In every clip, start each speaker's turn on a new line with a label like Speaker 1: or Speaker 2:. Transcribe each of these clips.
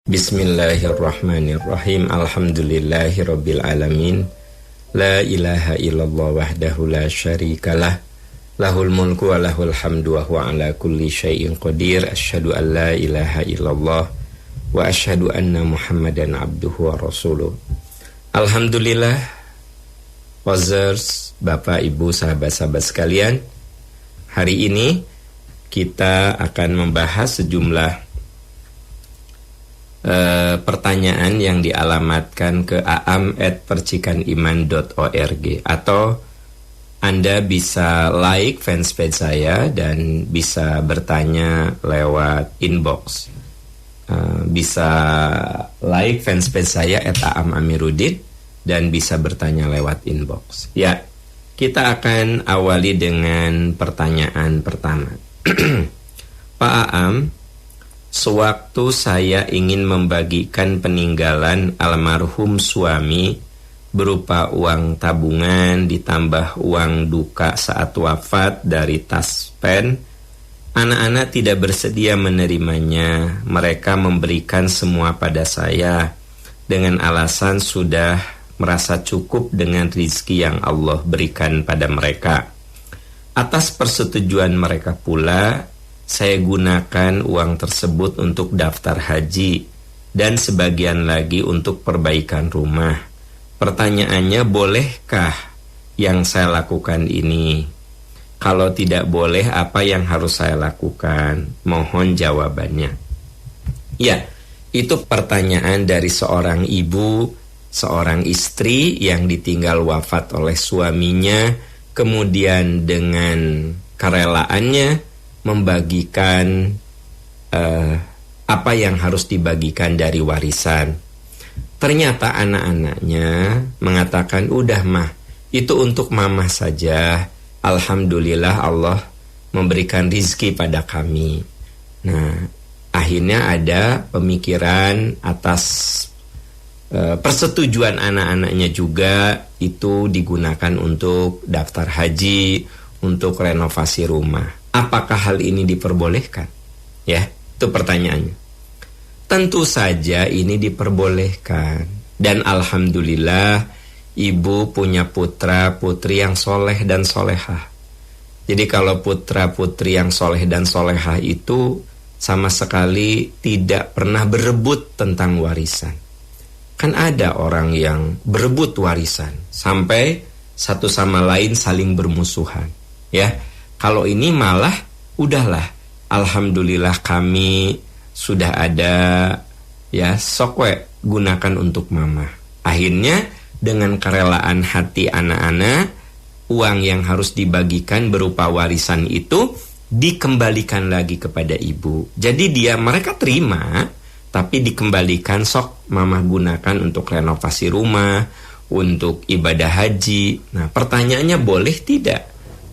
Speaker 1: Bismillahirrahmanirrahim. Alhamdulillahirabbil alamin. La ilaha illallah wahdahu la syarikalah. Lahul mulku wa lahul hamdu wa huwa ala kulli syai'in qadir. Asyhadu an la ilaha illallah wa asyhadu anna Muhammadan abduhu wa rasuluh. Alhamdulillah, Wazers, Bapak, Ibu, sahabat-sahabat sekalian. Hari ini kita akan membahas sejumlah pertanyaan yang dialamatkan ke aam@percikaniman.org, atau Anda bisa like fanspage saya dan bisa bertanya lewat inbox. Bisa like fanspage saya @aamamiruddin dan bisa bertanya lewat inbox. Ya, kita akan awali dengan pertanyaan pertama. Pak Aam, sewaktu saya ingin membagikan peninggalan almarhum suami berupa uang tabungan ditambah uang duka saat wafat dari taspen, anak-anak tidak bersedia menerimanya. Mereka memberikan semua pada saya dengan alasan sudah merasa cukup dengan rizki yang Allah berikan pada mereka. Atas persetujuan mereka pula, saya gunakan uang tersebut untuk daftar haji dan sebagian lagi untuk perbaikan rumah. Pertanyaannya, bolehkah yang saya lakukan ini? Kalau tidak boleh, apa yang harus saya lakukan? Mohon jawabannya. Ya, itu pertanyaan dari seorang ibu, seorang istri yang ditinggal wafat oleh suaminya, kemudian dengan kerelaannya membagikan apa yang harus dibagikan dari warisan. Ternyata anak-anaknya mengatakan, udah mah, itu untuk mama saja. Alhamdulillah Allah memberikan rizki pada kami. Nah, akhirnya ada pemikiran atas persetujuan anak-anaknya juga, itu digunakan untuk daftar haji, untuk renovasi rumah. Apakah hal ini diperbolehkan? Ya, itu pertanyaannya. Tentu saja ini diperbolehkan. Dan alhamdulillah ibu punya putra putri yang soleh dan solehah. Jadi kalau putra putri yang soleh dan solehah itu sama sekali tidak pernah berebut tentang warisan. Kan ada orang yang berebut warisan sampai satu sama lain saling bermusuhan. Ya, kalau ini malah udahlah, alhamdulillah kami sudah ada, ya sokwe gunakan untuk mama. Akhirnya dengan kerelaan hati anak-anak, uang yang harus dibagikan berupa warisan itu dikembalikan lagi kepada ibu. Jadi mereka terima, tapi dikembalikan, sok mama gunakan untuk renovasi rumah, untuk ibadah haji. Nah, pertanyaannya, boleh tidak?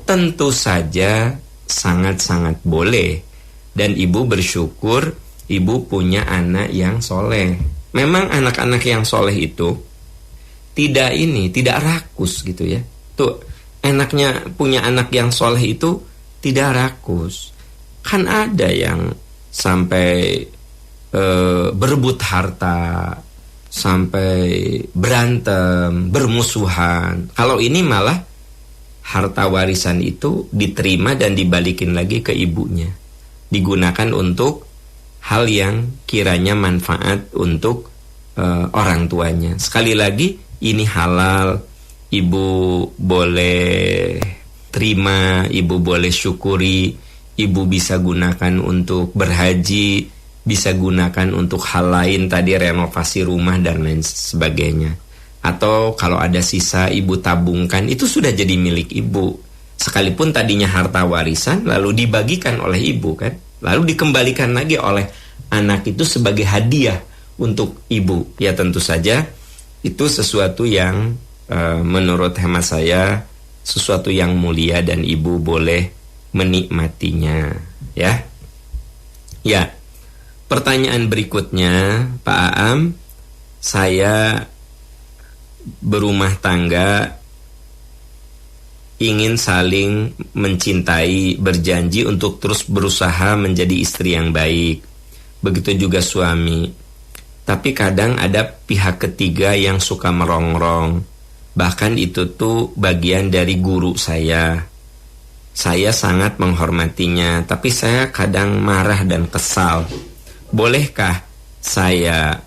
Speaker 1: Tentu saja sangat-sangat boleh. Dan ibu bersyukur ibu punya anak yang soleh. Memang anak-anak yang soleh itu tidak rakus gitu ya. Tuh, enaknya punya anak yang soleh itu tidak rakus. Kan ada yang sampai berebut harta, sampai berantem, bermusuhan. Kalau ini malah harta warisan itu diterima dan dibalikin lagi ke ibunya. Digunakan untuk hal yang kiranya manfaat untuk orang tuanya. Sekali lagi, ini halal. Ibu boleh terima, ibu boleh syukuri, ibu bisa gunakan untuk berhaji, bisa gunakan untuk hal lain, tadi renovasi rumah dan lain sebagainya. Atau kalau ada sisa ibu tabungkan, itu sudah jadi milik ibu. Sekalipun tadinya harta warisan lalu dibagikan oleh ibu kan, lalu dikembalikan lagi oleh anak itu sebagai hadiah untuk ibu. Ya tentu saja itu sesuatu yang menurut hemat saya sesuatu yang mulia dan ibu boleh menikmatinya, ya. Ya. Pertanyaan berikutnya, Pak Aam, saya berumah tangga ingin saling mencintai, berjanji untuk terus berusaha menjadi istri yang baik. Begitu juga suami. Tapi kadang ada pihak ketiga yang suka merongrong. Bahkan itu tuh bagian dari guru saya. Saya sangat menghormatinya, tapi saya kadang marah dan kesal. Bolehkah saya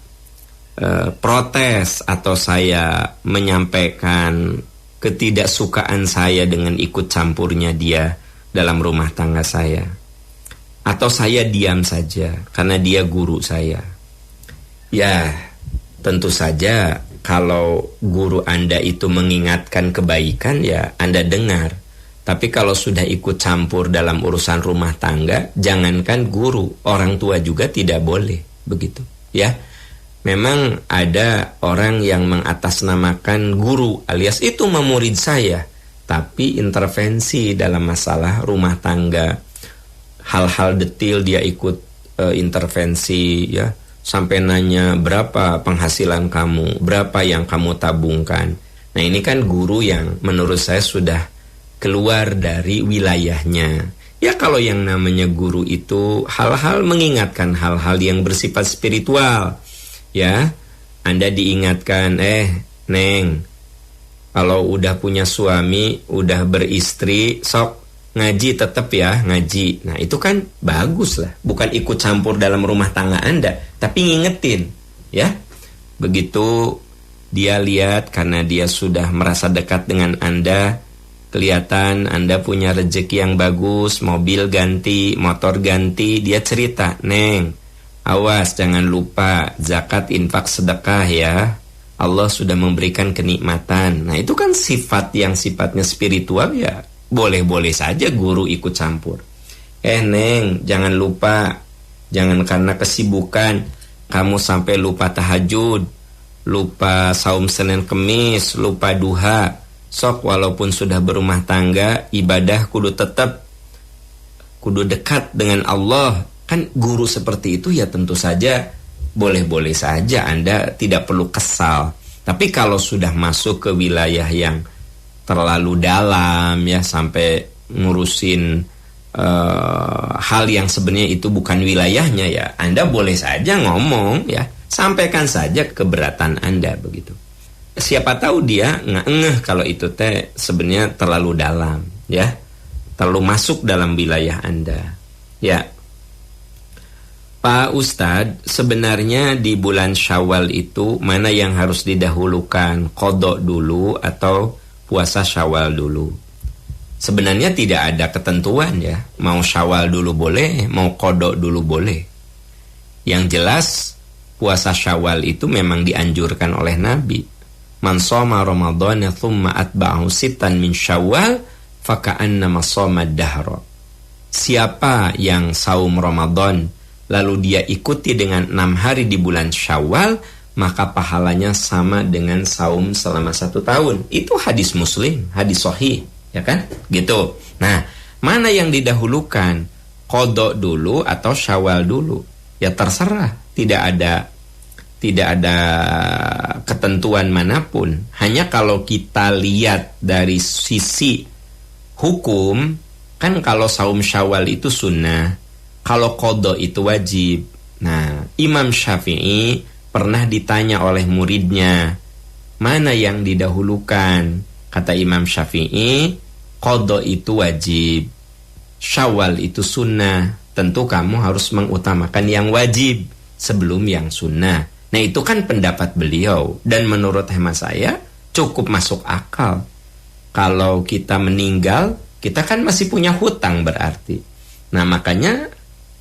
Speaker 1: protes atau saya menyampaikan ketidaksukaan saya dengan ikut campurnya dia dalam rumah tangga saya? Atau saya diam saja karena dia guru saya? Ya, tentu saja kalau guru Anda itu mengingatkan kebaikan, ya Anda dengar. Tapi kalau sudah ikut campur dalam urusan rumah tangga, jangankan guru, orang tua juga tidak boleh begitu, ya. Memang ada orang yang mengatasnamakan guru alias itu memurid saya, tapi intervensi dalam masalah rumah tangga, hal-hal detail dia ikut intervensi, ya. Sampai nanya berapa penghasilan kamu, berapa yang kamu tabungkan. Nah, ini kan guru yang menurut saya sudah keluar dari wilayahnya. Ya, kalau yang namanya guru itu hal-hal mengingatkan hal-hal yang bersifat spiritual. Ya, Anda diingatkan, Neng, kalau udah punya suami, udah beristri, sok ngaji tetap ya, ngaji. Nah, itu kan bagus lah. Bukan ikut campur dalam rumah tangga Anda, tapi ngingetin, ya. Begitu dia lihat karena dia sudah merasa dekat dengan Anda, kelihatan Anda punya rezeki yang bagus, mobil ganti, motor ganti, dia cerita, Neng, awas jangan lupa zakat, infak, sedekah ya. Allah sudah memberikan kenikmatan. Nah, itu kan sifat yang sifatnya spiritual, ya. Boleh-boleh saja guru ikut campur. Neng, jangan lupa. Jangan karena kesibukan kamu sampai lupa tahajud, lupa saum Senin Kemis, lupa duha. Sok walaupun sudah berumah tangga, ibadah kudu tetap, kudu dekat dengan Allah. Kan guru seperti itu ya tentu saja boleh-boleh saja, Anda tidak perlu kesal. Tapi kalau sudah masuk ke wilayah yang terlalu dalam, ya, sampai ngurusin hal yang sebenarnya itu bukan wilayahnya, ya Anda boleh saja ngomong, ya, sampaikan saja keberatan Anda begitu. Siapa tahu dia ngeh kalau itu teh sebenarnya terlalu dalam, ya, terlalu masuk dalam wilayah Anda, ya. Pak Ustadz, sebenarnya di bulan Syawal itu mana yang harus didahulukan, qadha dulu atau puasa Syawal dulu? Sebenarnya tidak ada ketentuan, ya. Mau Syawal dulu boleh, mau qadha dulu boleh. Yang jelas puasa Syawal itu memang dianjurkan oleh Nabi. Man shoma Ramadhana thumma atba'ahu sittan min Syawal faka'annama shoma ad-dahra. Siapa yang saum Ramadan lalu dia ikuti dengan 6 hari di bulan Syawal, maka pahalanya sama dengan saum selama 1 tahun. Itu hadis Muslim, hadis sahih, ya kan? Gitu. Nah, mana yang didahulukan? Qadha dulu atau Syawal dulu? Ya terserah, tidak ada ketentuan manapun. Hanya kalau kita lihat dari sisi hukum, kan kalau saum Syawal itu sunnah, kalau qadha itu wajib. Nah, Imam Syafi'i pernah ditanya oleh muridnya, mana yang didahulukan? Kata Imam Syafi'i, qadha itu wajib, Syawal itu sunnah. Tentu kamu harus mengutamakan yang wajib sebelum yang sunnah. Nah, itu kan pendapat beliau, dan menurut hemat saya cukup masuk akal. Kalau kita meninggal, kita kan masih punya hutang berarti. Nah, makanya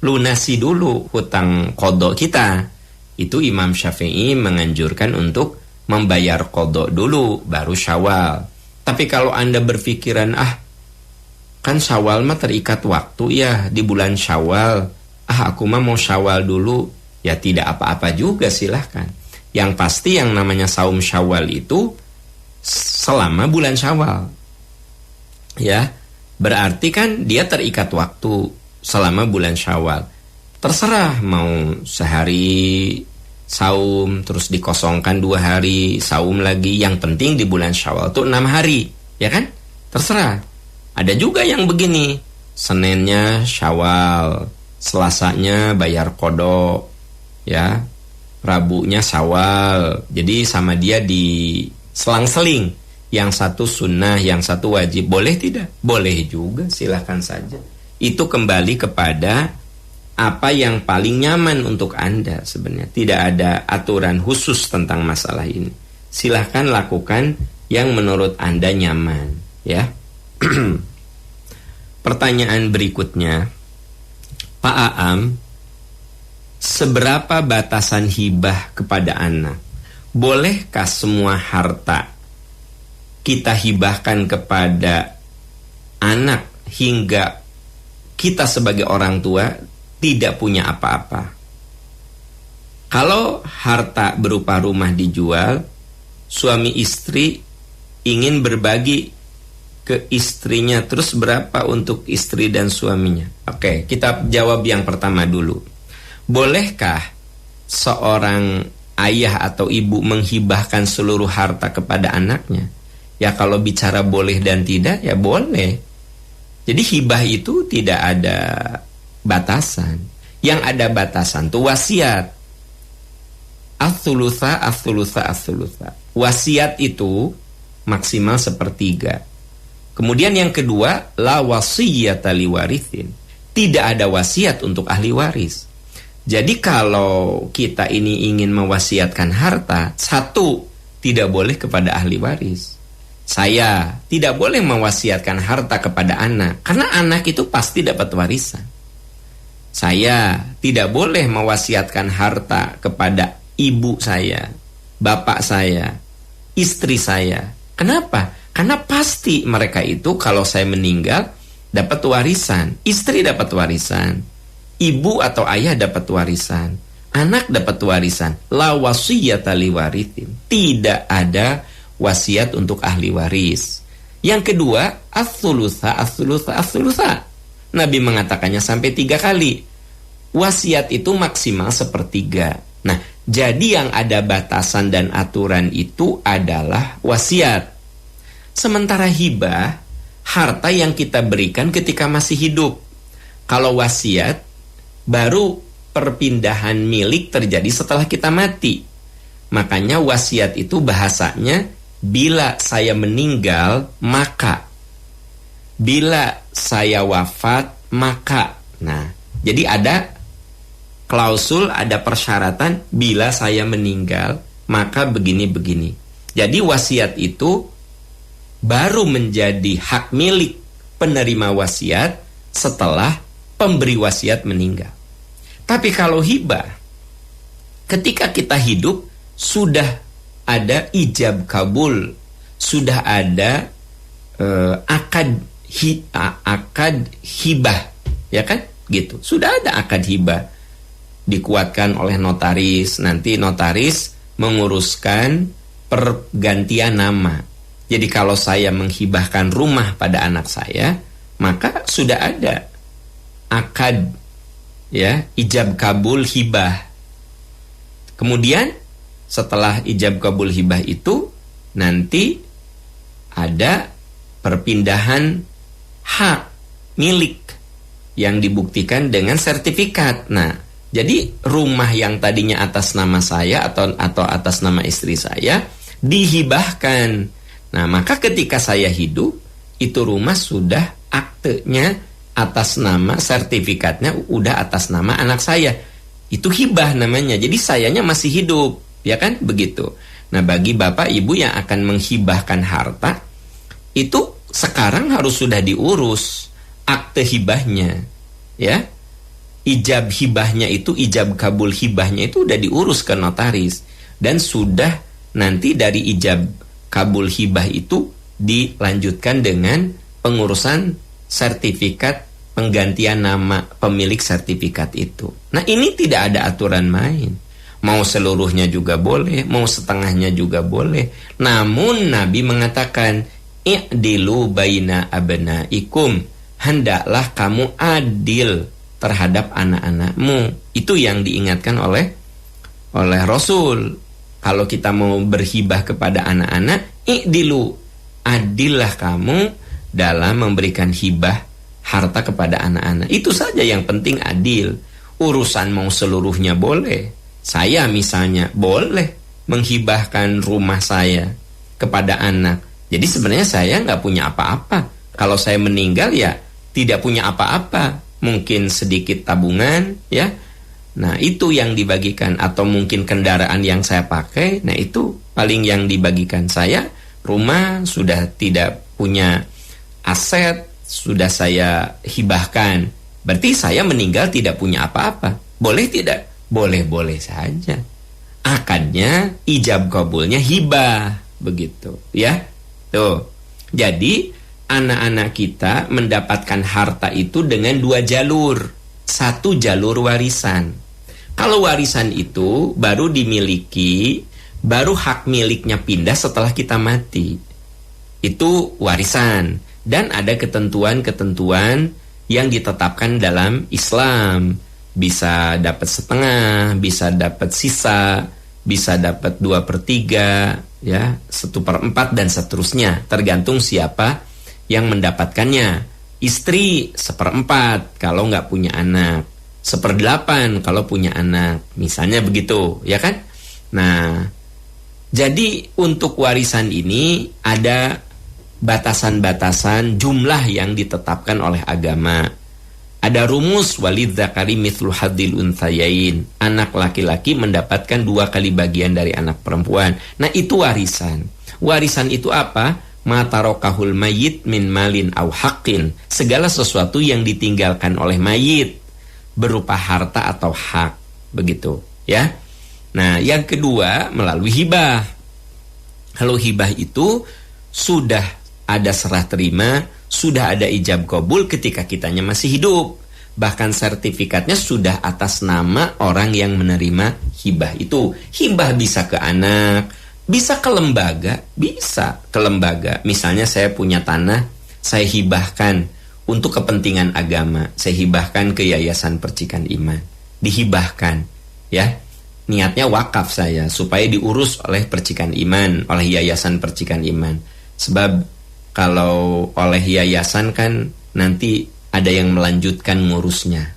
Speaker 1: lunasi dulu hutang qadha kita. Itu Imam Syafi'i menganjurkan untuk membayar qadha dulu baru Syawal. Tapi kalau Anda berpikiran, kan Syawal mah terikat waktu ya, di bulan Syawal, aku mah mau Syawal dulu, ya tidak apa-apa juga, silahkan. Yang pasti yang namanya saum Syawal itu selama bulan Syawal, ya, berarti kan dia terikat waktu selama bulan Syawal. Terserah mau sehari saum terus dikosongkan 2 hari saum lagi, yang penting di bulan Syawal tuh 6 hari, ya kan? Terserah. Ada juga yang begini, Seninnya Syawal, Selasanya bayar qadha, ya, Rabunya Syawal. Jadi sama dia di selang-seling. Yang satu sunnah, yang satu wajib. Boleh tidak? Boleh juga, silahkan saja. Itu kembali kepada apa yang paling nyaman untuk Anda sebenarnya. Tidak ada aturan khusus tentang masalah ini. Silahkan lakukan yang menurut Anda nyaman, ya. Pertanyaan berikutnya, Pak Aam, seberapa batasan hibah kepada anak? Bolehkah semua harta kita hibahkan kepada anak hingga kita sebagai orang tua tidak punya apa-apa? Kalau harta berupa rumah dijual, suami istri ingin berbagi ke istrinya, terus berapa untuk istri dan suaminya? Oke, kita jawab yang pertama dulu. Bolehkah seorang ayah atau ibu menghibahkan seluruh harta kepada anaknya? Ya kalau bicara boleh dan tidak, ya boleh. Jadi hibah itu tidak ada batasan. Yang ada batasan itu wasiat. Ats-tsulusa. Wasiat itu maksimal 1/3. Kemudian yang kedua, la wasiyata liwarithin. Tidak ada wasiat untuk ahli waris. Jadi kalau kita ini ingin mewasiatkan harta, satu, tidak boleh kepada ahli waris. Saya tidak boleh mewasiatkan harta kepada anak, karena anak itu pasti dapat warisan. Saya tidak boleh mewasiatkan harta kepada ibu saya, bapak saya, istri saya. Kenapa? Karena pasti mereka itu kalau saya meninggal dapat warisan. Istri dapat warisan, ibu atau ayah dapat warisan, anak dapat warisan. La wasiyata liwarithin. Tidak ada wasiat untuk ahli waris. Yang kedua, ats-tsulusa. Nabi mengatakannya sampai 3 kali. Wasiat itu maksimal 1/3. Nah, jadi yang ada batasan dan aturan itu adalah wasiat. Sementara hibah, harta yang kita berikan ketika masih hidup. Kalau wasiat, baru perpindahan milik terjadi setelah kita mati. Makanya wasiat itu bahasanya, bila saya meninggal, maka. Bila saya wafat, maka. Nah, jadi ada klausul, ada persyaratan, bila saya meninggal, maka begini-begini. Jadi wasiat itu baru menjadi hak milik penerima wasiat setelah pemberi wasiat meninggal. Tapi kalau hibah, ketika kita hidup, sudah ada ijab kabul, sudah ada akad hibah, ya kan? Gitu. Sudah ada akad hibah, dikuatkan oleh notaris. Nanti notaris menguruskan pergantian nama. Jadi kalau saya menghibahkan rumah pada anak saya, maka sudah ada akad, ya, ijab kabul hibah. Kemudian setelah ijab kabul hibah itu, nanti ada perpindahan hak milik yang dibuktikan dengan sertifikat. Nah, jadi rumah yang tadinya atas nama saya atau atas nama istri saya dihibahkan. Nah, maka ketika saya hidup, itu rumah sudah aktenya atas nama, sertifikatnya udah atas nama anak saya. Itu hibah namanya. Jadi sayanya masih hidup, ya kan? Begitu. Nah, bagi bapak ibu yang akan menghibahkan harta, itu sekarang harus sudah diurus akte hibahnya, ya. Ijab hibahnya itu, ijab kabul hibahnya itu udah diurus ke notaris. Dan sudah nanti dari ijab kabul hibah itu dilanjutkan dengan pengurusan sertifikat penggantian nama pemilik sertifikat itu. Nah, ini tidak ada aturan main. Mau seluruhnya juga boleh, mau setengahnya juga boleh. Namun Nabi mengatakan, i'dilu baina abnaikum, hendaklah kamu adil terhadap anak-anakmu. Itu yang diingatkan oleh Rasul. Kalau kita mau berhibah kepada anak-anak, i'dilu, adillah kamu dalam memberikan hibah harta kepada anak-anak. Itu saja yang penting, adil. Urusan mau seluruhnya boleh, Saya misalnya boleh menghibahkan rumah saya kepada anak. Jadi sebenarnya saya nggak punya apa-apa. Kalau saya meninggal ya tidak punya apa-apa. Mungkin sedikit tabungan ya. Nah itu yang dibagikan. Atau mungkin kendaraan yang saya pakai. Nah itu paling yang dibagikan. Saya rumah sudah tidak punya aset, sudah saya hibahkan. Berarti saya meninggal tidak punya apa-apa. Boleh tidak? Boleh-boleh saja. Akadnya ijab kabulnya hibah. Begitu ya. Tuh. Jadi anak-anak kita mendapatkan harta itu dengan 2 jalur. 1 jalur warisan. Kalau warisan itu baru dimiliki, baru hak miliknya pindah setelah kita mati. Itu warisan. Dan ada ketentuan-ketentuan yang ditetapkan dalam Islam. Bisa dapat setengah, bisa dapat sisa, bisa dapat 2/3, ya, 1/4 dan seterusnya. Tergantung siapa yang mendapatkannya. Istri 1/4 kalau nggak punya anak. 1/8 kalau punya anak, misalnya begitu, ya kan? Nah, jadi untuk warisan ini ada batasan-batasan jumlah yang ditetapkan oleh agama. Ada rumus walidzakari mithlu hadzil unthayain. Anak laki-laki mendapatkan 2 kali bagian dari anak perempuan. Nah, itu warisan. Warisan itu apa? Matarokahul mayit min malin au haqqin. Segala sesuatu yang ditinggalkan oleh mayit berupa harta atau hak, begitu ya. Nah, yang kedua melalui hibah. Kalau hibah itu sudah ada serah terima, sudah ada ijab kabul ketika kitanya masih hidup. Bahkan sertifikatnya sudah atas nama orang yang menerima hibah itu. Hibah bisa ke anak, bisa ke lembaga, bisa ke lembaga. Misalnya saya punya tanah, saya hibahkan untuk kepentingan agama, saya hibahkan ke Yayasan Percikan Iman. Dihibahkan, ya. Niatnya wakaf saya, supaya diurus oleh Percikan Iman, oleh Yayasan Percikan Iman. Sebab kalau oleh yayasan kan nanti ada yang melanjutkan ngurusnya.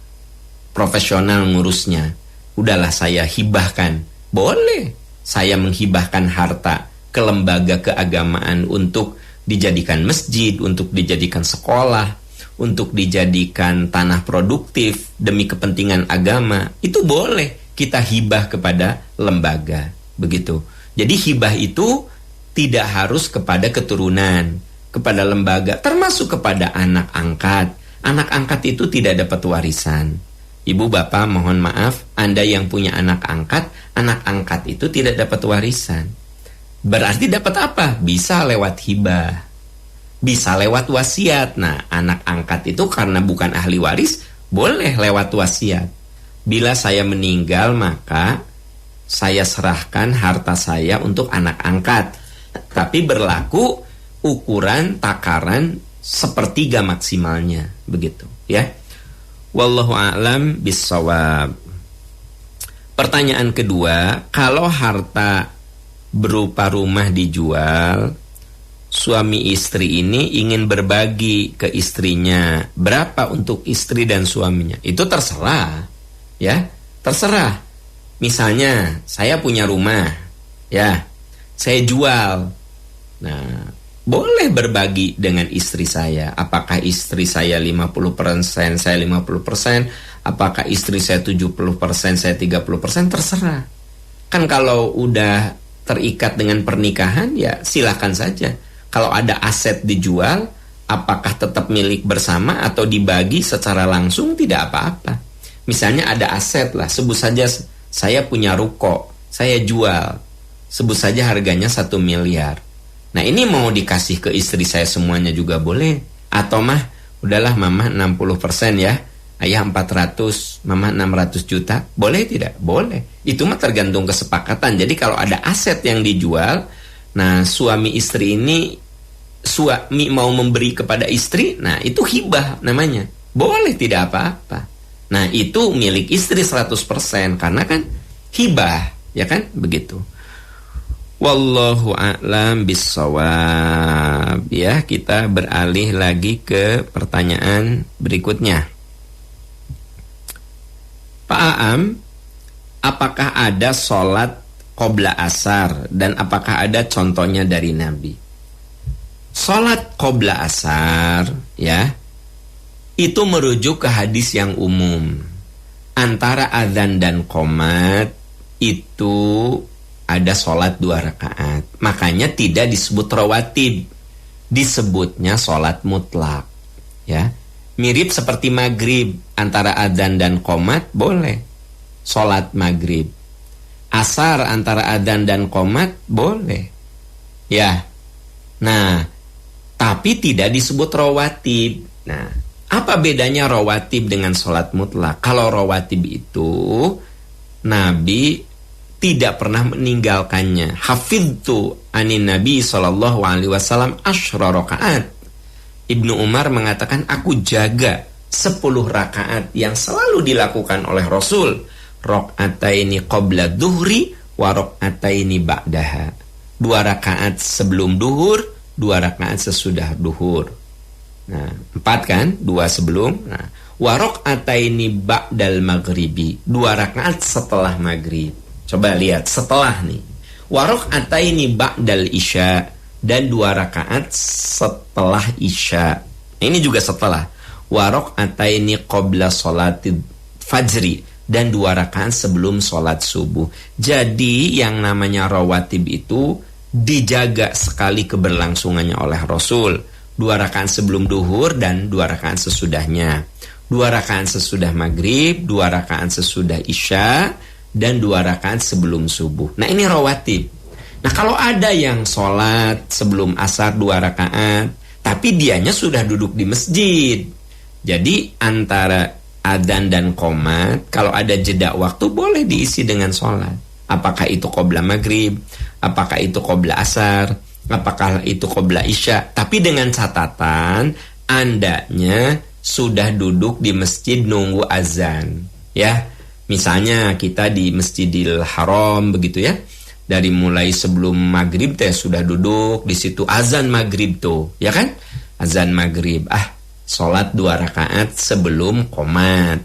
Speaker 1: Profesional ngurusnya. Udahlah saya hibahkan. Boleh saya menghibahkan harta ke lembaga keagamaan untuk dijadikan masjid, untuk dijadikan sekolah, untuk dijadikan tanah produktif demi kepentingan agama, itu boleh kita hibah kepada lembaga, begitu. Jadi hibah itu tidak harus kepada keturunan, kepada lembaga, termasuk kepada anak angkat. Anak angkat itu tidak dapat warisan. Ibu bapak mohon maaf, Anda yang punya anak angkat itu tidak dapat warisan. Berarti dapat apa? Bisa lewat hibah, bisa lewat wasiat. Nah, anak angkat itu karena bukan ahli waris, boleh lewat wasiat. Bila saya meninggal, maka saya serahkan harta saya untuk anak angkat. Tapi berlaku ukuran takaran 1/3 maksimalnya, begitu, ya. Wallahu a'lam bissawab. Pertanyaan kedua, kalau harta berupa rumah dijual, suami istri ini ingin berbagi ke istrinya, berapa untuk istri dan suaminya? Itu terserah, ya, terserah. Misalnya saya punya rumah, ya, saya jual. Nah, boleh berbagi dengan istri saya. Apakah istri saya 50%, saya 50%, apakah istri saya 70%, saya 30%, terserah. Kan kalau udah terikat dengan pernikahan, ya silakan saja. Kalau ada aset dijual, apakah tetap milik bersama atau dibagi secara langsung, tidak apa-apa. Misalnya ada aset lah, sebut saja saya punya ruko, saya jual, sebut saja harganya 1 miliar. Nah, ini mau dikasih ke istri saya semuanya juga boleh. Atau mah, udahlah mama 60% ya, ayah 400, mama 600 juta. Boleh tidak? Boleh. Itu mah tergantung kesepakatan. Jadi kalau ada aset yang dijual, nah suami istri ini, suami mau memberi kepada istri, nah itu hibah namanya. Boleh, tidak apa-apa. Nah itu milik istri 100%, karena kan hibah, ya kan? Begitu. Wallahu a'lam bissawab. Ya, kita beralih lagi ke pertanyaan berikutnya. Pak Aam, apakah ada sholat qobla asar dan apakah ada contohnya dari Nabi? Sholat qobla asar, ya, itu merujuk ke hadis yang umum. Antara azan dan qomat itu ada sholat 2 rakaat. Makanya tidak disebut rawatib, disebutnya sholat mutlak, ya. Mirip seperti maghrib, antara adzan dan qomat boleh sholat maghrib. Asar antara adzan dan qomat boleh, ya. Nah, tapi tidak disebut rawatib. Nah, apa bedanya rawatib dengan sholat mutlak? Kalau rawatib itu Nabi tidak pernah meninggalkannya. Hafidtu anin Nabi SAW asyra rakaat. Ibnu Umar mengatakan, aku jaga 10 rakaat yang selalu dilakukan oleh Rasul. Rakaataini qabla duhri wa rakaataini ba'daha. 2 rakaat sebelum duhur, 2 rakaat sesudah duhur. Nah, 4 kan? 2 sebelum. Nah, wa rakaataini ba'dal maghribi. 2 rakaat setelah maghrib. Coba lihat setelah nih. Wa rakaataini ba'dal isya. Dan 2 rakaat setelah isya. Ini juga setelah. Wa rakaataini qabla sholatid fajri. Dan 2 rakaat sebelum sholat subuh. Jadi yang namanya rawatib itu dijaga sekali keberlangsungannya oleh Rasul. 2 rakaat sebelum duhur dan 2 rakaat sesudahnya. 2 rakaat sesudah maghrib, 2 rakaat sesudah isya, dan 2 rakaat sebelum subuh. Nah, ini rawatib. Nah, kalau ada yang sholat sebelum asar 2 rakaat, tapi dianya sudah duduk di masjid. Jadi antara adzan dan qomat, kalau ada jeda waktu boleh diisi dengan sholat. Apakah itu qobla maghrib, apakah itu qobla asar, apakah itu qobla isya. Tapi dengan catatan, andanya sudah duduk di masjid nunggu azan. Ya, misalnya kita di Masjidil Haram begitu ya. Dari mulai sebelum maghrib teh sudah duduk di situ, azan maghrib tuh, ya kan? Azan maghrib, sholat 2 rakaat sebelum qomat.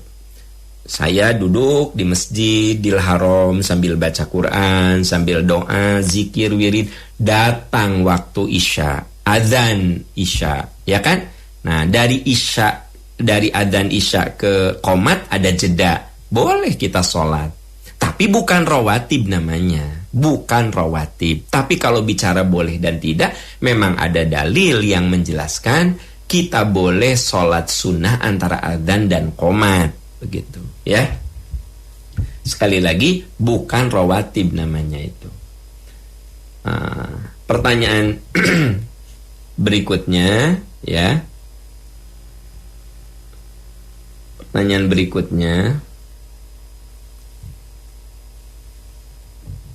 Speaker 1: Saya duduk di Masjidil Haram sambil baca Quran, sambil doa, zikir, wirid. Datang waktu isya, azan isya, ya kan? Nah, dari isya, dari azan isya ke qomat ada jeda, boleh kita sholat. Tapi bukan rawatib namanya. Bukan rawatib. Tapi kalau bicara boleh dan tidak, memang ada dalil yang menjelaskan kita boleh sholat sunnah antara adzan dan qomat. Begitu, ya. Sekali lagi, bukan rawatib namanya itu. Pertanyaan berikutnya, ya. Pertanyaan berikutnya.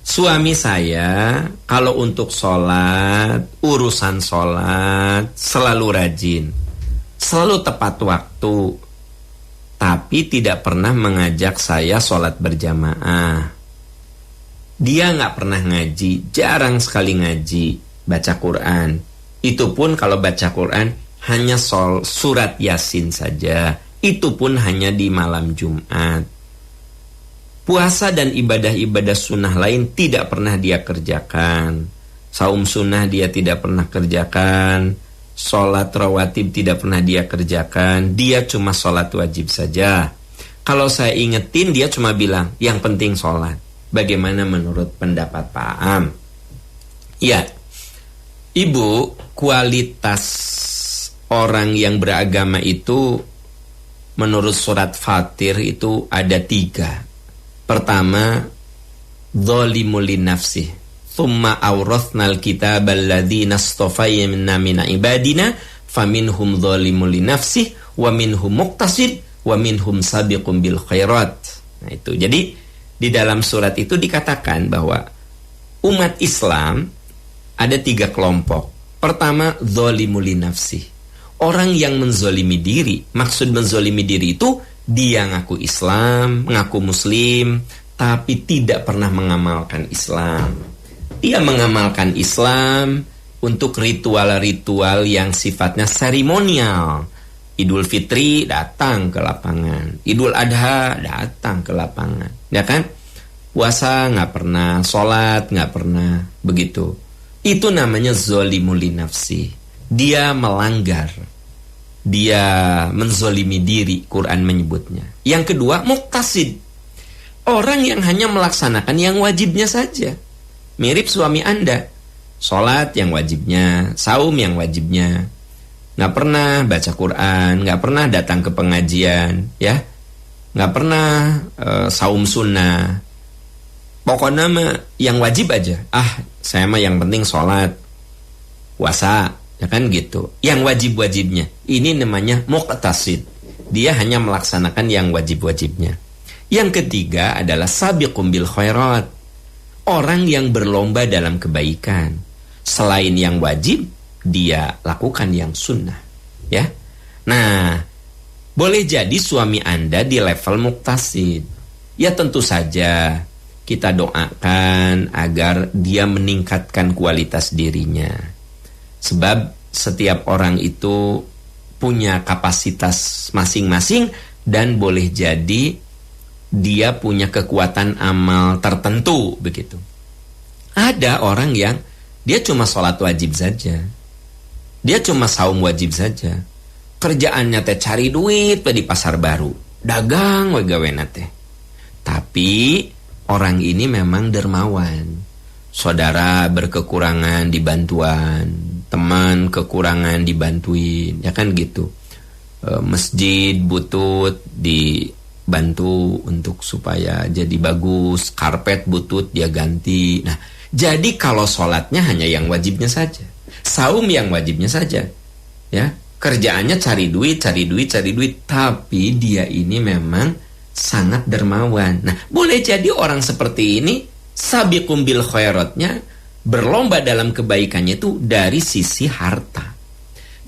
Speaker 1: Suami saya kalau untuk sholat, urusan sholat selalu rajin, selalu tepat waktu, tapi tidak pernah mengajak saya sholat berjamaah. Dia nggak pernah ngaji, jarang sekali ngaji, baca Quran. Itu pun kalau baca Quran hanya surat Yasin saja. Itu pun hanya di malam Jumat. Puasa dan ibadah-ibadah sunnah lain tidak pernah dia kerjakan. Saum sunnah dia tidak pernah kerjakan. Sholat rawatib tidak pernah dia kerjakan. Dia cuma sholat wajib saja. Kalau saya ingetin, dia cuma bilang, yang penting sholat. Bagaimana menurut pendapat Pak Am? Ya, Ibu, kualitas orang yang beragama itu menurut surat Fatir itu ada 3. Pertama, zalimul linafsih. Thumma awrathnal kitaba alladzina astafayna min ibadina faminhum zalimul linafsih wa minhum muqtasid wa minhum sabiqun bil khairat. Nah, itu. Jadi di dalam surat itu dikatakan bahwa umat Islam ada 3 kelompok. Pertama, zalimul linafsih. Orang yang menzolimi diri. Maksud menzolimi diri itu dia ngaku Islam, ngaku Muslim, tapi tidak pernah mengamalkan Islam. Dia mengamalkan Islam untuk ritual-ritual yang sifatnya seremonial. Idul Fitri datang ke lapangan, Idul Adha datang ke lapangan, ya kan? Puasa nggak pernah, sholat nggak pernah, begitu. Itu namanya zolimul li nafsi. Dia melanggar, dia menzolimi diri, Quran menyebutnya. Yang kedua, muktasid. Orang yang hanya melaksanakan yang wajibnya saja. Mirip suami Anda, sholat yang wajibnya, saum yang wajibnya, nggak pernah baca Quran, nggak pernah datang ke pengajian, ya, nggak pernah saum sunnah. Pokoknya mah yang wajib aja. Saya mah yang penting sholat, puasa, ya kan gitu. Yang wajib-wajibnya. Ini namanya muqtasid. Dia hanya melaksanakan yang wajib-wajibnya. Yang ketiga adalah sabiqum bil khairat. Orang yang berlomba dalam kebaikan. Selain yang wajib, dia lakukan yang sunnah. Ya. Nah, boleh jadi suami Anda di level muqtasid. Ya tentu saja kita doakan agar dia meningkatkan kualitas dirinya. Sebab setiap orang itu punya kapasitas masing-masing dan boleh jadi dia punya kekuatan amal tertentu, begitu. Ada orang yang dia cuma sholat wajib saja. Dia cuma saum wajib saja. Kerjaannya teh cari duit di pasar baru. Dagang we gawena teh. Tapi orang ini memang dermawan. Saudara berkekurangan dibantuan, teman kekurangan dibantuin, ya kan gitu. Masjid butut dibantu untuk supaya jadi bagus, karpet butut dia ganti. Nah, jadi kalau sholatnya hanya yang wajibnya saja, saum yang wajibnya saja, ya, kerjaannya cari duit, tapi dia ini memang sangat dermawan. Nah, boleh jadi orang seperti ini sabiqum bil khairatnya, berlomba dalam kebaikannya itu dari sisi harta.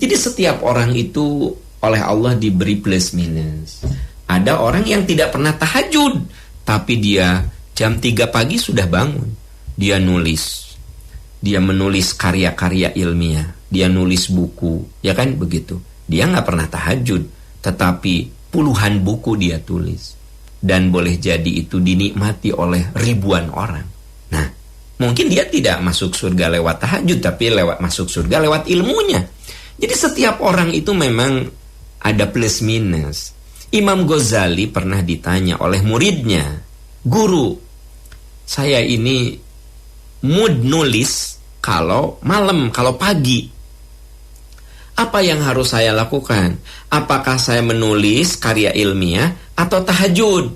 Speaker 1: Jadi setiap orang itu oleh Allah diberi plus minus. Ada orang yang tidak pernah tahajud, tapi dia jam 3 pagi sudah bangun. Dia nulis. Dia menulis karya-karya ilmiah. Dia nulis buku, ya kan begitu. Dia nggak pernah tahajud, tetapi puluhan buku dia tulis. Dan boleh jadi itu dinikmati oleh ribuan orang. Nah, mungkin dia tidak masuk surga lewat tahajud, tapi masuk surga lewat ilmunya. Jadi setiap orang itu memang ada plus minus. Imam Ghazali pernah ditanya oleh muridnya, "Guru, saya ini mood nulis kalau malam, kalau pagi. Apa yang harus saya lakukan? Apakah saya menulis karya ilmiah atau tahajud?"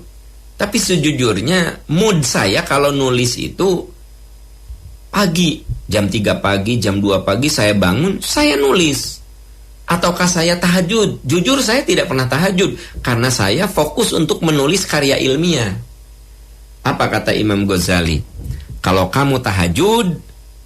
Speaker 1: Tapi sejujurnya mood saya kalau nulis itu pagi, jam 3 pagi, jam 2 pagi saya bangun, saya nulis. Ataukah saya tahajud? Jujur saya tidak pernah tahajud karena saya fokus untuk menulis karya ilmiah. Apa kata Imam Ghazali? Kalau kamu tahajud,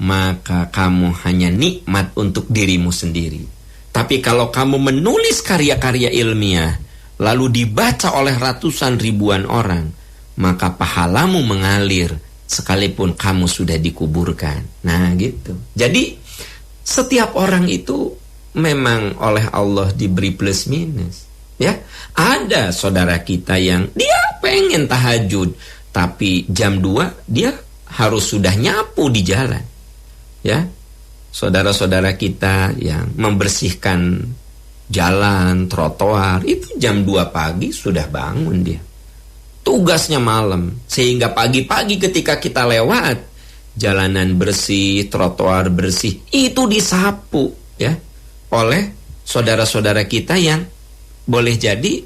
Speaker 1: maka kamu hanya nikmat untuk dirimu sendiri. Tapi kalau kamu menulis karya-karya ilmiah, lalu dibaca oleh ratusan ribuan orang, maka pahalamu mengalir sekalipun kamu sudah dikuburkan. Nah gitu. Jadi setiap orang itu memang oleh Allah diberi plus minus, ya. Ada saudara kita yang dia pengen tahajud, tapi jam 2 dia harus sudah nyapu di jalan, ya. Saudara-saudara kita yang membersihkan jalan, trotoar, itu jam 2 pagi sudah bangun dia. Tugasnya malam, sehingga pagi-pagi ketika kita lewat, jalanan bersih, trotoar bersih, itu disapu, ya, oleh saudara-saudara kita yang boleh jadi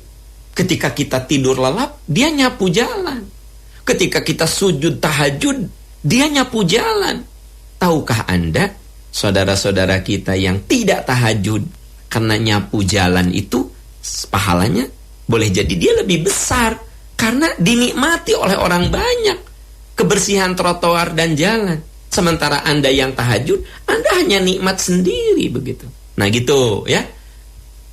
Speaker 1: ketika kita tidur lelap, dia nyapu jalan. Ketika kita sujud tahajud, dia nyapu jalan. Tahukah Anda, saudara-saudara kita yang tidak tahajud karena nyapu jalan itu pahalanya boleh jadi dia lebih besar karena dinikmati oleh orang banyak kebersihan trotoar dan jalan. Sementara Anda yang tahajud, Anda hanya nikmat sendiri begitu. Nah gitu ya.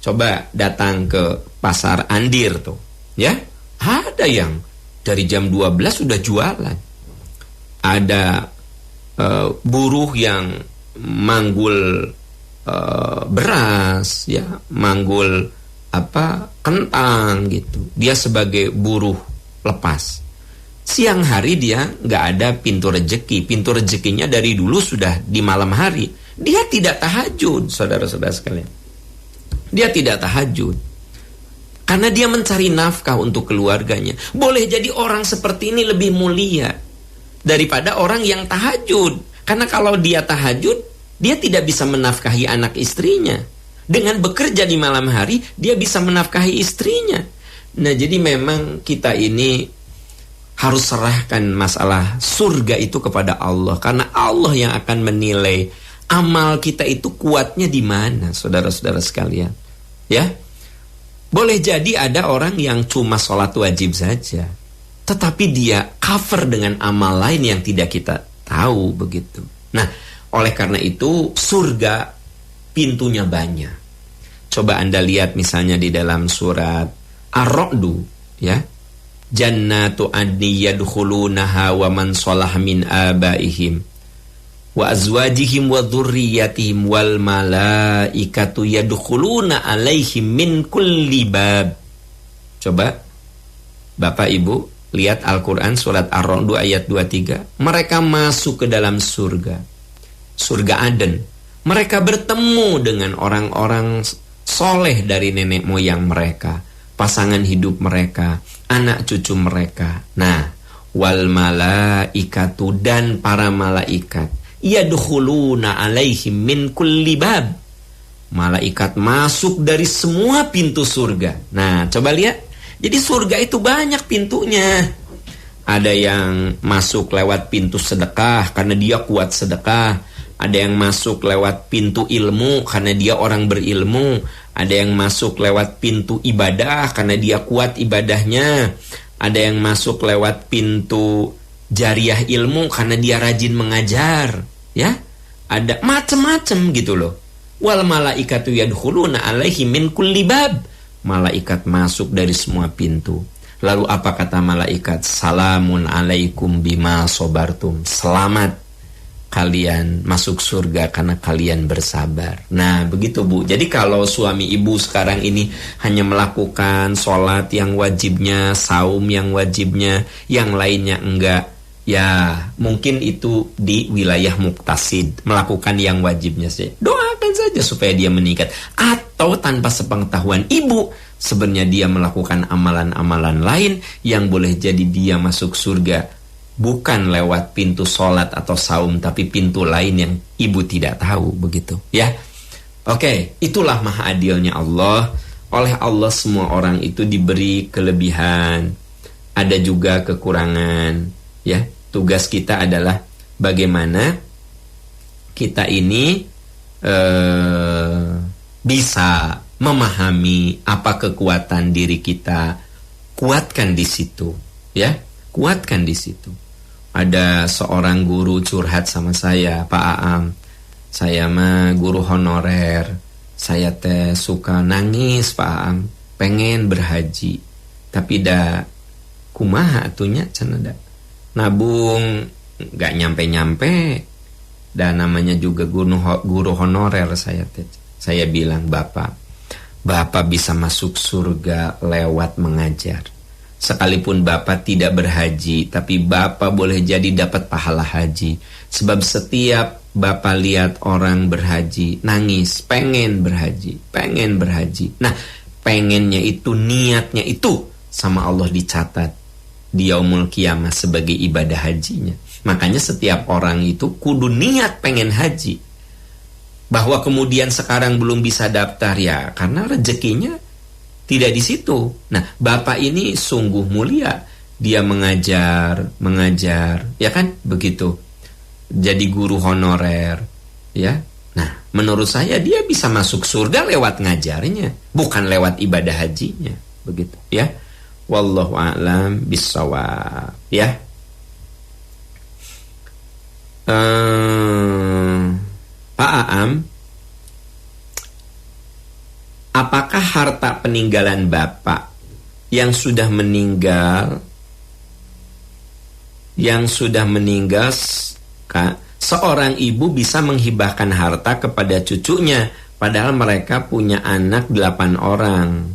Speaker 1: Coba datang ke pasar Andir tuh, ya. Ada yang dari jam 12 sudah jualan. Ada buruh yang manggul beras, ya, manggul kentang gitu. Dia sebagai buruh lepas. Siang hari dia nggak ada pintu rezeki. Pintu rezekinya dari dulu sudah di malam hari. Dia tidak tahajud, saudara-saudara sekalian. Dia tidak tahajud. Karena dia mencari nafkah untuk keluarganya. Boleh jadi orang seperti ini lebih mulia daripada orang yang tahajud. Karena kalau dia tahajud, dia tidak bisa menafkahi anak istrinya. Dengan bekerja di malam hari, dia bisa menafkahi istrinya. Nah, jadi memang kita ini harus serahkan masalah surga itu kepada Allah. Karena Allah yang akan menilai amal kita itu kuatnya di mana, saudara-saudara sekalian. Ya, boleh jadi ada orang yang cuma sholat wajib saja, tetapi dia cover dengan amal lain yang tidak kita tahu begitu. Nah, oleh karena itu surga pintunya banyak. Coba Anda lihat misalnya di dalam surat Ar-Ra'du, ya. Jannatu adni yadkhulunaha wa man sholaha min abaihim wa azwajihim wa dzurriyyatihim wal malaikatu yadkhuluna alaihim min kulli bab. Coba Bapak Ibu lihat Al-Quran surat Ar-Ra'du ayat 23. Mereka masuk ke dalam surga, surga Aden. Mereka bertemu dengan orang-orang soleh dari nenek moyang mereka, pasangan hidup mereka, anak cucu mereka. Nah, wal malaikatu, dan para malaikat, yadkhuluna alaihim min kulli bab. Malaikat masuk dari semua pintu surga. Nah, coba lihat. Jadi surga itu banyak pintunya. Ada yang masuk lewat pintu sedekah karena dia kuat sedekah. Ada yang masuk lewat pintu ilmu karena dia orang berilmu. Ada yang masuk lewat pintu ibadah karena dia kuat ibadahnya. Ada yang masuk lewat pintu jariah ilmu karena dia rajin mengajar. Ya, ada macam-macam gitu loh. Wal malaikatu yadkhuluna alaihi min kulli bab. Malaikat masuk dari semua pintu. Lalu apa kata malaikat? Salamun alaikum bima sobartum. Selamat kalian masuk surga karena kalian bersabar. Nah, begitu Bu. Jadi kalau suami ibu sekarang ini hanya melakukan sholat yang wajibnya, saum yang wajibnya, yang lainnya enggak, ya mungkin itu di wilayah muktasid, melakukan yang wajibnya saja. Doakan saja supaya dia meningkat. Atau tanpa sepengetahuan ibu, sebenarnya dia melakukan amalan-amalan lain yang boleh jadi dia masuk surga bukan lewat pintu sholat atau saum, tapi pintu lain yang ibu tidak tahu, begitu ya. Oke, itulah maha adilnya Allah. Oleh Allah semua orang itu diberi kelebihan, ada juga kekurangan, ya. Tugas kita adalah bagaimana kita ini bisa memahami apa kekuatan diri kita, kuatkan di situ, ya, kuatkan di situ. Ada seorang guru curhat sama saya, Pak Aam, saya mah guru honorer, saya teh suka nangis Pak Aam, pengen berhaji, tapi dah kumaha atunya cenah da. Nabung nggak nyampe-nyampe, dan namanya juga guru honorer saya teh. Saya bilang, Bapak bisa masuk surga lewat mengajar. Sekalipun Bapak tidak berhaji, tapi Bapak boleh jadi dapat pahala haji. Sebab setiap Bapak lihat orang berhaji, nangis, pengen berhaji. Nah, pengennya itu, niatnya itu sama Allah dicatat di yaumul qiyamah sebagai ibadah hajinya. Makanya setiap orang itu kudu niat pengen haji. Bahwa kemudian sekarang belum bisa daftar, ya karena rezekinya tidak di situ. Nah, Bapak ini sungguh mulia. Dia mengajar, ya kan? Begitu. Jadi guru honorer, ya. Nah, menurut saya dia bisa masuk surga lewat ngajarnya, bukan lewat ibadah hajinya. Begitu, ya. Wallahu a'lam bissawab, ya. Pak Aam, apakah harta peninggalan Bapak yang sudah meninggal, seorang ibu bisa menghibahkan harta kepada cucunya, padahal mereka punya anak 8 orang.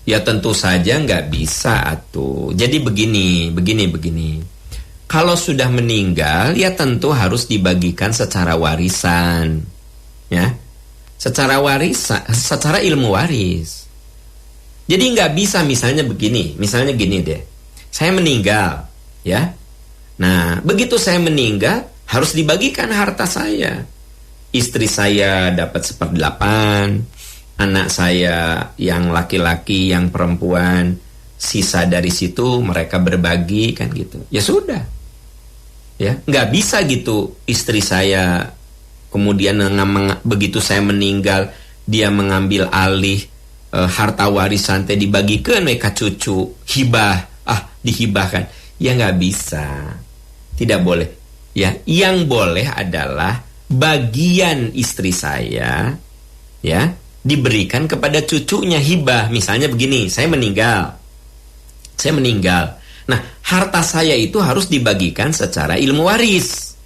Speaker 1: Ya tentu saja nggak bisa atuh. Jadi begini. Kalau sudah meninggal, ya tentu harus dibagikan secara warisan, ya, secara warisan, secara ilmu waris. Jadi nggak bisa misalnya gini deh, saya meninggal, ya. Nah, begitu saya meninggal, harus dibagikan harta saya. Istri saya dapat 1/8, anak saya yang laki-laki, yang perempuan, sisa dari situ mereka berbagi, kan gitu. Ya sudah, ya nggak bisa gitu. Istri saya kemudian begitu saya meninggal, dia mengambil alih harta warisan teh dibagikan mereka cucu, dihibahkan. Ya nggak bisa, tidak boleh. Ya, yang boleh adalah bagian istri saya, ya, diberikan kepada cucunya, hibah. Misalnya begini, saya meninggal. Nah, harta saya itu harus dibagikan secara ilmu waris.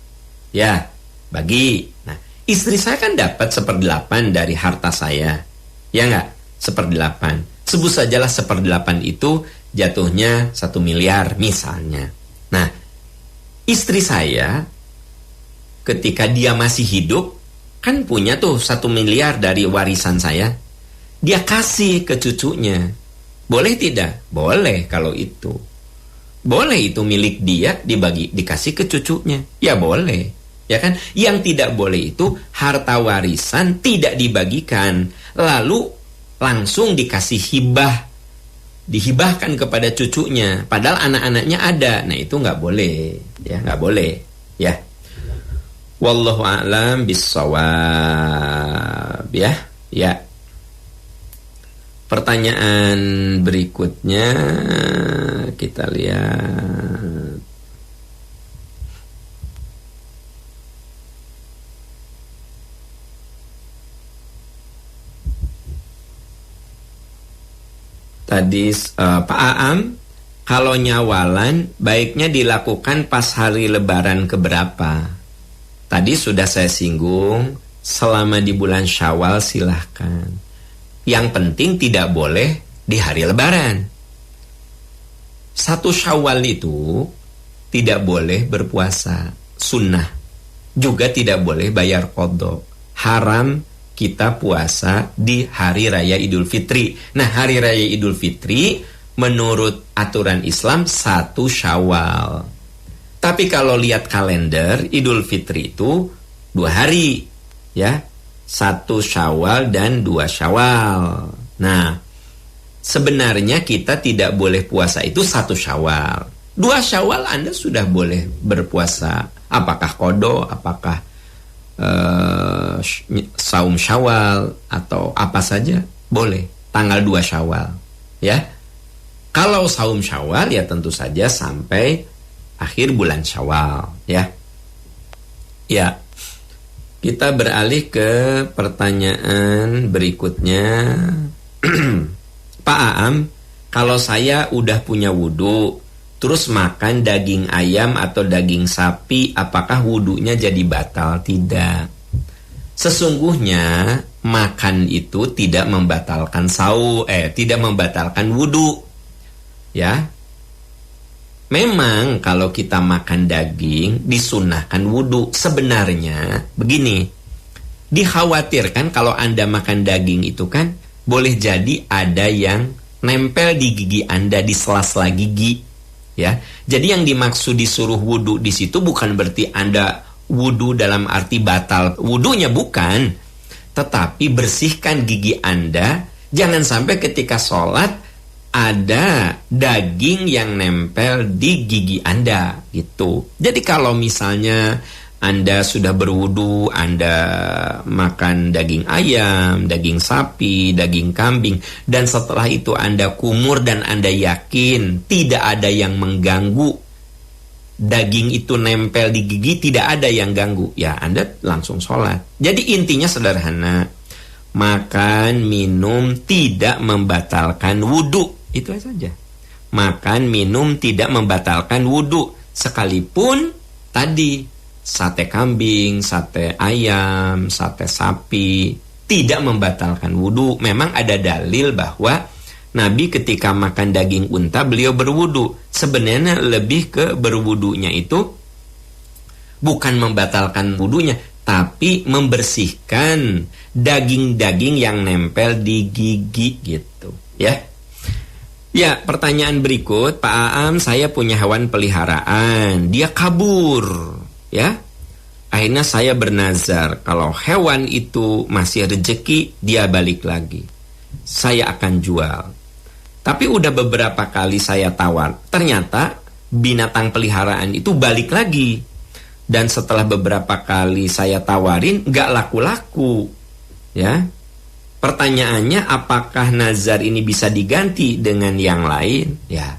Speaker 1: Ya, bagi. Nah, istri saya kan dapat 1/8 dari harta saya. Ya enggak? 1/8. Sebut sajalah 1/8 itu jatuhnya 1 miliar misalnya. Nah, istri saya ketika dia masih hidup kan punya tuh 1 miliar dari warisan saya. Dia kasih ke cucunya. Boleh tidak? Boleh kalau itu. Boleh itu milik dia, dikasih ke cucunya. Ya boleh. Ya kan? Yang tidak boleh itu harta warisan tidak dibagikan, lalu langsung dikasih hibah, dihibahkan kepada cucunya, padahal anak-anaknya ada. Nah, itu nggak boleh. Ya, nggak boleh. Ya. Wallahu a'lam bissawab. Ya. Pertanyaan berikutnya kita lihat. Tadi Pak Aam, kalau nyawalan baiknya dilakukan pas hari lebaran keberapa? Tadi sudah saya singgung, selama di bulan Syawal silahkan. Yang penting tidak boleh di hari lebaran. 1 Syawal itu tidak boleh berpuasa, sunnah. Juga tidak boleh bayar qadha. Haram kita puasa di hari raya Idul Fitri. Nah, hari raya Idul Fitri menurut aturan Islam 1 Syawal. Tapi kalau lihat kalender, Idul Fitri itu 2 hari, ya, 1 Syawal dan 2 Syawal. Nah, sebenarnya kita tidak boleh puasa itu 1 Syawal. 2 Syawal Anda sudah boleh berpuasa. Apakah qadha, apakah saum Syawal atau apa saja boleh. Tanggal 2 Syawal, ya. Kalau saum Syawal ya tentu saja sampai akhir bulan Syawal, ya. Ya. Kita beralih ke pertanyaan berikutnya. Pak Aam, kalau saya udah punya wudu, terus makan daging ayam atau daging sapi, apakah wudunya jadi batal? Tidak. Sesungguhnya makan itu tidak membatalkan tidak membatalkan wudu. Ya. Memang kalau kita makan daging disunahkan wudu. Sebenarnya begini, dikhawatirkan kalau Anda makan daging itu kan boleh jadi ada yang nempel di gigi Anda, di sela-sela gigi, ya. Jadi yang dimaksud disuruh wudu di situ bukan berarti Anda wudu dalam arti batal wudunya, bukan. Tetapi bersihkan gigi Anda, jangan sampai ketika sholat ada daging yang nempel di gigi Anda, gitu. Jadi kalau misalnya Anda sudah berwudu, Anda makan daging ayam, daging sapi, daging kambing, dan setelah itu Anda kumur dan Anda yakin tidak ada yang mengganggu, daging itu nempel di gigi, tidak ada yang ganggu, ya Anda langsung sholat. Jadi intinya sederhana, makan, minum tidak membatalkan wudu. Itu saja. Makan, minum tidak membatalkan wudu. Sekalipun tadi sate kambing, sate ayam, sate sapi tidak membatalkan wudu. Memang ada dalil bahwa Nabi ketika makan daging unta beliau berwudu. Sebenarnya lebih ke berwudunya itu bukan membatalkan wudunya, tapi membersihkan daging-daging yang nempel di gigi gitu, ya. Ya, pertanyaan berikut, Pak Aam, saya punya hewan peliharaan, dia kabur, ya. Akhirnya saya bernazar, kalau hewan itu masih rezeki, dia balik lagi. Saya akan jual. Tapi udah beberapa kali saya tawar, ternyata binatang peliharaan itu balik lagi. Dan setelah beberapa kali saya tawarin, gak laku-laku, ya. Pertanyaannya, apakah nazar ini bisa diganti dengan yang lain? Ya,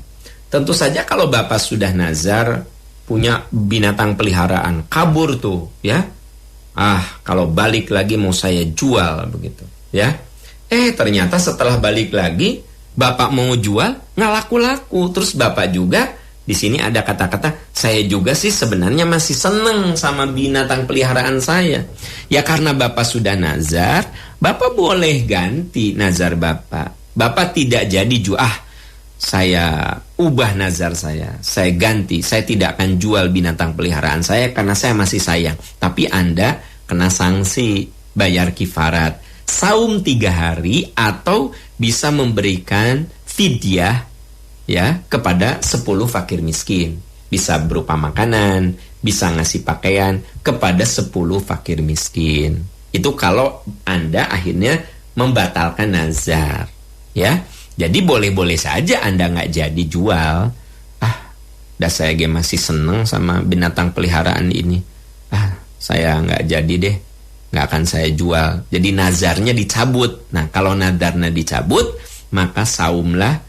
Speaker 1: tentu saja kalau Bapak sudah nazar punya binatang peliharaan, kabur tuh, ya. Kalau balik lagi mau saya jual begitu, ya. Ternyata setelah balik lagi Bapak mau jual nggak laku-laku. Terus Bapak juga di sini ada kata-kata, saya juga sih sebenarnya masih seneng sama binatang peliharaan saya. Ya karena Bapak sudah nazar, Bapak boleh ganti nazar Bapak. Bapak tidak jadi jual, saya ubah nazar saya ganti, saya tidak akan jual binatang peliharaan saya karena saya masih sayang. Tapi Anda kena sanksi, bayar kifarat, saum 3 hari, atau bisa memberikan fidyah, ya, kepada 10 fakir miskin. Bisa berupa makanan, bisa ngasih pakaian kepada 10 fakir miskin. Itu kalau Anda akhirnya membatalkan nazar, ya. Jadi boleh-boleh saja Anda nggak jadi jual. Dah saya masih seneng sama binatang peliharaan ini. Saya nggak jadi deh, nggak akan saya jual. Jadi nazarnya dicabut. Nah, kalau nazarnya dicabut, maka saumlah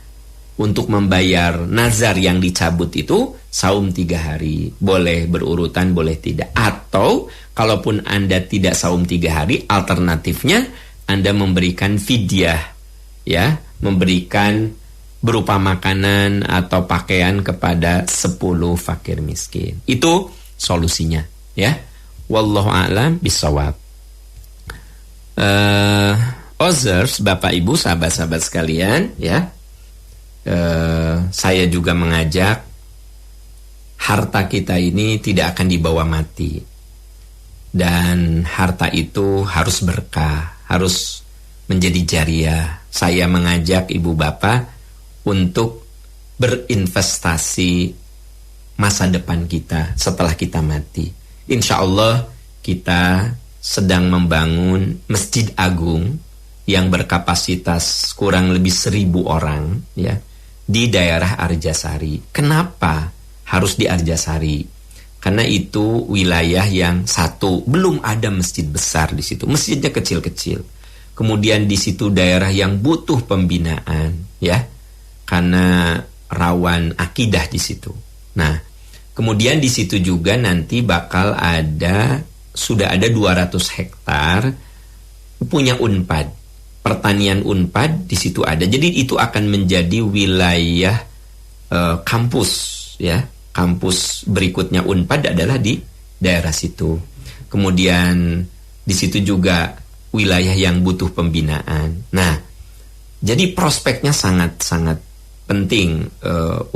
Speaker 1: untuk membayar nazar yang dicabut itu, saum 3 hari. Boleh berurutan, boleh tidak. Atau kalaupun Anda tidak saum 3 hari, alternatifnya Anda memberikan fidyah, ya, memberikan berupa makanan atau pakaian kepada 10 fakir miskin. Itu solusinya, ya. Wallahu a'lam bishawab. Ozers, Bapak Ibu, sahabat-sahabat sekalian, ya. Saya juga mengajak harta kita ini tidak akan dibawa mati. Dan harta itu harus berkah, harus menjadi jariah. Saya mengajak ibu bapak untuk berinvestasi masa depan kita setelah kita mati. Insya Allah kita sedang membangun masjid agung yang berkapasitas kurang lebih 1.000 orang, ya, di daerah Arjasari. Kenapa harus di Arjasari? Karena itu wilayah yang satu, belum ada masjid besar di situ. Masjidnya kecil-kecil. Kemudian di situ daerah yang butuh pembinaan, ya, karena rawan akidah di situ. Nah, kemudian di situ juga nanti sudah ada 200 hektar punya Unpad. Pertanian Unpad di situ ada. Jadi itu akan menjadi wilayah kampus, ya. Kampus berikutnya Unpad adalah di daerah situ. Kemudian di situ juga wilayah yang butuh pembinaan. Nah, jadi prospeknya sangat-sangat penting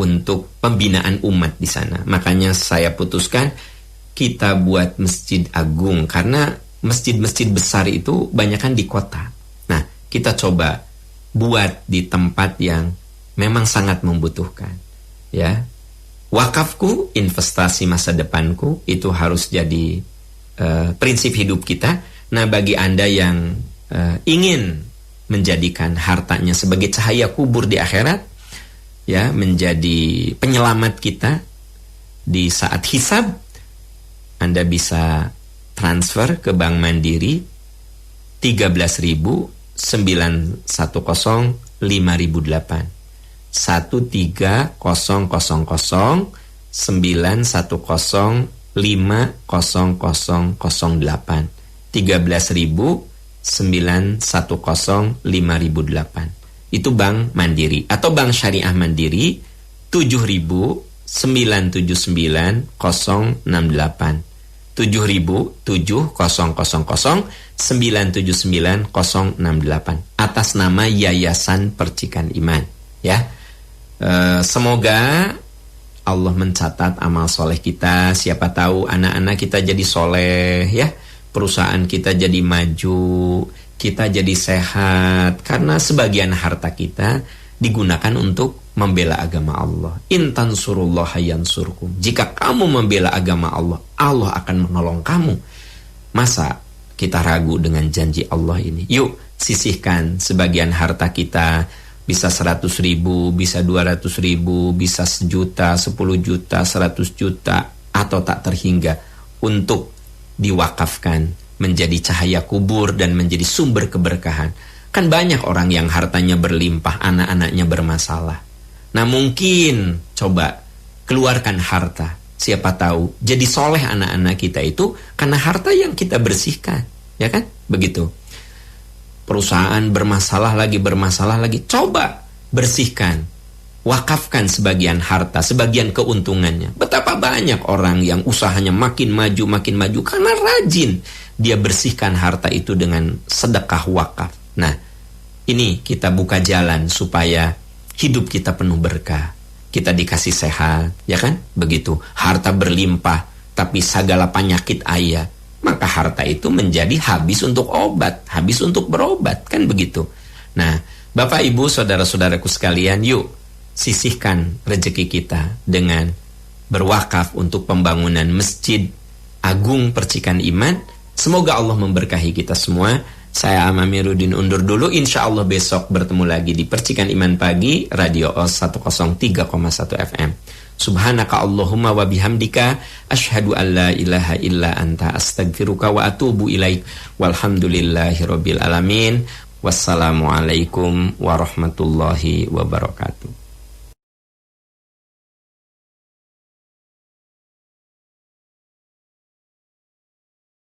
Speaker 1: untuk pembinaan umat di sana. Makanya saya putuskan kita buat masjid agung, karena masjid-masjid besar itu banyakan di kota. Kita coba buat di tempat yang memang sangat membutuhkan, ya. Wakafku, investasi masa depanku, itu harus jadi prinsip hidup kita. Nah, bagi Anda yang ingin menjadikan hartanya sebagai cahaya kubur di akhirat, ya, menjadi penyelamat kita di saat hisab, Anda bisa transfer ke Bank Mandiri 13.910 5008 13.000 910 5008 13.910 5008. Itu Bank Mandiri. Atau Bank Syariah Mandiri 7.979 068 7.700.979.068 atas nama Yayasan Percikan Iman, ya. Semoga Allah mencatat amal soleh kita. Siapa tahu anak-anak kita jadi soleh, ya. Perusahaan kita jadi maju, kita jadi sehat, karena sebagian harta kita digunakan untuk membela agama Allah. In tansurullaha yansurkum. Jika kamu membela agama Allah, Allah akan menolong kamu. Masa kita ragu dengan janji Allah ini? Yuk, sisihkan sebagian harta kita. Bisa 100.000, bisa 200.000, bisa 1 juta, 10 juta, 100 juta, atau tak terhingga, untuk diwakafkan menjadi cahaya kubur dan menjadi sumber keberkahan. Kan banyak orang yang hartanya berlimpah, anak-anaknya bermasalah. Nah, mungkin coba keluarkan harta. Siapa tahu jadi soleh anak-anak kita itu karena harta yang kita bersihkan, ya kan? Begitu. Perusahaan bermasalah lagi, coba bersihkan, wakafkan sebagian harta, sebagian keuntungannya. Betapa banyak orang yang usahanya makin maju karena rajin dia bersihkan harta itu dengan sedekah wakaf. Nah, ini kita buka jalan supaya hidup kita penuh berkah, kita dikasih sehat, ya kan? Begitu. Harta berlimpah tapi segala penyakit ayah, maka harta itu menjadi habis untuk obat, habis untuk berobat, kan begitu. Nah, Bapak Ibu saudara-saudaraku sekalian, yuk sisihkan rezeki kita dengan berwakaf untuk pembangunan Masjid Agung Percikan Iman. Semoga Allah memberkahi kita semua. Saya Amiruddin undur dulu. Insya Allah besok bertemu lagi di Percikan Iman Pagi, Radio OS 103,1 FM. Subhanaka Allahumma wa bihamdika asyhadu an la ilaha illa anta astaghfiruka wa atubu ilaik. Walhamdulillahi rabbil alamin. Wassalamualaikum warahmatullahi wabarakatuh.